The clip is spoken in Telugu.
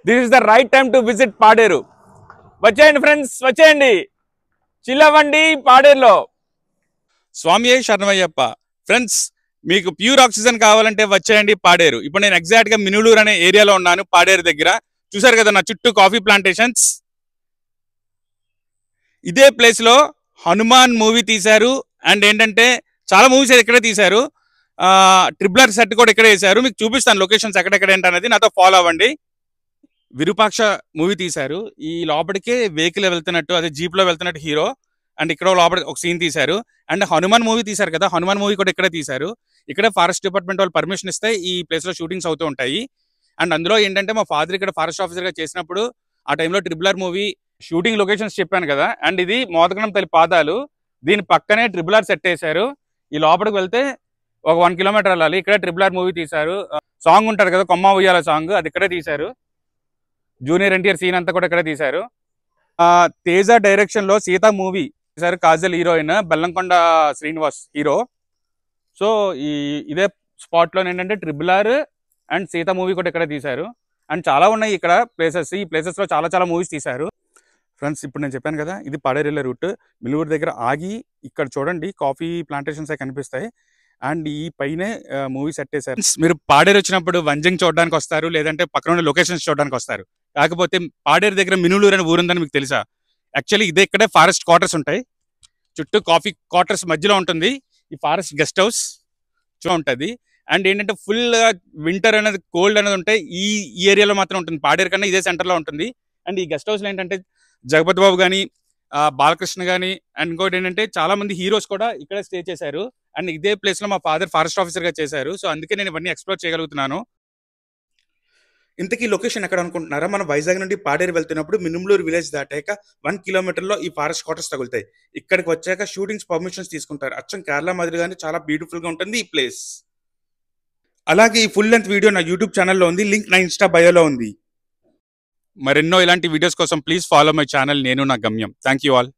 This is the right time to visit Paderu. వచ్చేయండి ఫ్రెండ్స్, వచ్చేయండి, చిల్ అవ్వండి పాడేరులో. స్వామి శరణమయ్యప్ప. ఫ్రెండ్స్, మీకు ప్యూర్ ఆక్సిజన్ కావాలంటే వచ్చేయండి పాడేరు. ఇప్పుడు నేను ఎగ్జాక్ట్ గా మినులూరు అనే ఏరియాలో ఉన్నాను, పాడేరు దగ్గర. చూసారు కదా నా చుట్టూ కాఫీ ప్లాంటేషన్స్. ఇదే ప్లేస్ లో హనుమాన్ మూవీ తీశారు. అండ్ ఏంటంటే చాలా మూవీస్ ఇక్కడే తీశారు. ట్రిపులర్ సెట్ కూడా ఇక్కడే వేశారు. మీకు చూపిస్తాను లొకేషన్స్ ఎక్కడెక్కడ ఏంటనేది, నాతో ఫాలో అవ్వండి. విరూపాక్ష మూవీ తీశారు. ఈ లోపలికే వెహికల్ వెళ్తున్నట్టు, అదే జీప్ లో వెళ్తున్నట్టు హీరో. అండ్ ఇక్కడ లోపల ఒక సీన్ తీశారు. అండ్ హనుమాన్ మూవీ తీశారు కదా, హనుమాన్ మూవీ కూడా ఇక్కడే తీశారు. ఇక్కడే ఫారెస్ట్ డిపార్ట్మెంట్ వాళ్ళు పర్మిషన్ ఇస్తే ఈ ప్లేస్ లో షూటింగ్స్ అవుతూ ఉంటాయి. అండ్ అందులో ఏంటంటే మా ఫాదర్ ఇక్కడ ఫారెస్ట్ ఆఫీసర్ గా చేసినప్పుడు ఆ టైంలో ట్రిపులర్ మూవీ షూటింగ్ లొకేషన్స్ చెప్పాను కదా. అండ్ ఇది మోదకనం తల్లి పాదాలు, దీని పక్కనే ట్రిపులర్ సెట్ వేశారు. ఈ లోపలికి వెళ్తే ఒక 1 కిలోమీటర్ వెళ్ళాలి. ఇక్కడే ట్రిపులర్ మూవీ తీశారు. సాంగ్ ఉంటారు కదా, కొమ్మ ఉయ్యాల సాంగ్, అది ఇక్కడే తీశారు. జూనియర్ ఎన్టీఆర్ సీన్ అంతా కూడా ఇక్కడే తీశారు. తేజ డైరెక్షన్ లో సీతా మూవీ తీశారు. Kajal heroine, Bellamkonda Srinivas hero. So ఇదే స్పాట్ లో ఏంటంటే ట్రిపులర్ అండ్ సీతా మూవీ కూడా ఇక్కడే తీశారు. అండ్ చాలా ఉన్నాయి ఇక్కడ ప్లేసెస్. ఈ ప్లేసెస్ లో చాలా చాలా మూవీస్ తీశారు. ఫ్రెండ్స్, ఇప్పుడు నేను చెప్పాను కదా ఇది పాడేరు రూట్. మినులూరు దగ్గర ఆగి ఇక్కడ చూడండి కాఫీ ప్లాంటేషన్స్ అవి కనిపిస్తాయి. అండ్ ఈ పైనే మూవీ సెట్ చేశారు. మీరు పాడేరు వచ్చినప్పుడు వంజంగ్ చూడడానికి వస్తారు, లేదంటే పక్కన ఉన్న లొకేషన్స్ చూడడానికి వస్తారు. కాకపోతే పాడేరు దగ్గర మినులూరు అనే ఊరుందని మీకు తెలుసా? యాక్చువల్లీ ఇదే ఇక్కడే ఫారెస్ట్ క్వార్టర్స్ ఉంటాయి. చుట్టూ కాఫీ క్వార్టర్స్ మధ్యలో ఉంటుంది ఈ ఫారెస్ట్ గెస్ట్ హౌస్ ఉంటుంది. అండ్ ఏంటంటే ఫుల్ వింటర్ అనేది, కోల్డ్ అనేది ఉంటాయి ఈ ఏరియాలో మాత్రం ఉంటుంది. పాడేరు కన్నా ఇదే సెంటర్లో ఉంటుంది. అండ్ ఈ గెస్ట్ హౌస్లో ఏంటంటే జగపతి బాబు కానీ, బాలకృష్ణ కానీ, అండ్ ఇంకోటి ఏంటంటే చాలా మంది హీరోస్ కూడా ఇక్కడే స్టే చేశారు. అండ్ ఇదే ప్లేస్ లో మా ఫాదర్ ఫారెస్ట్ ఆఫీసర్ గా చేశారు. సో అందుకే నేను ఇవన్నీ ఎక్స్ప్లోర్ చేయగలుగుతున్నాను. ఇంతకీ లొకేషన్ ఎక్కడ అనుకుంటున్నారా? మనం వైజాగ్ నుండి పాడేరు వెళ్తున్నప్పుడు మినుములూరు విలేజ్ దాటాక 1 కిలోమీటర్ లో ఈ ఫారెస్ట్ క్వార్టర్స్ తగులుతాయి. ఇక్కడికి వచ్చాక షూటింగ్స్ పర్మిషన్స్ తీసుకుంటారు. అచ్చం కేరళ మాదిరిగానే చాలా బ్యూటిఫుల్ గా ఉంటుంది ఈ ప్లేస్. అలాగే ఈ ఫుల్ లెంత్ వీడియో నా యూట్యూబ్ ఛానల్లో ఉంది, లింక్ నా ఇన్స్టా బయోలో ఉంది. మరెన్నో ఇలాంటి వీడియోస్ కోసం ప్లీజ్ ఫాలో మై ఛానల్. నేను నా గమ్యం. Thank you all.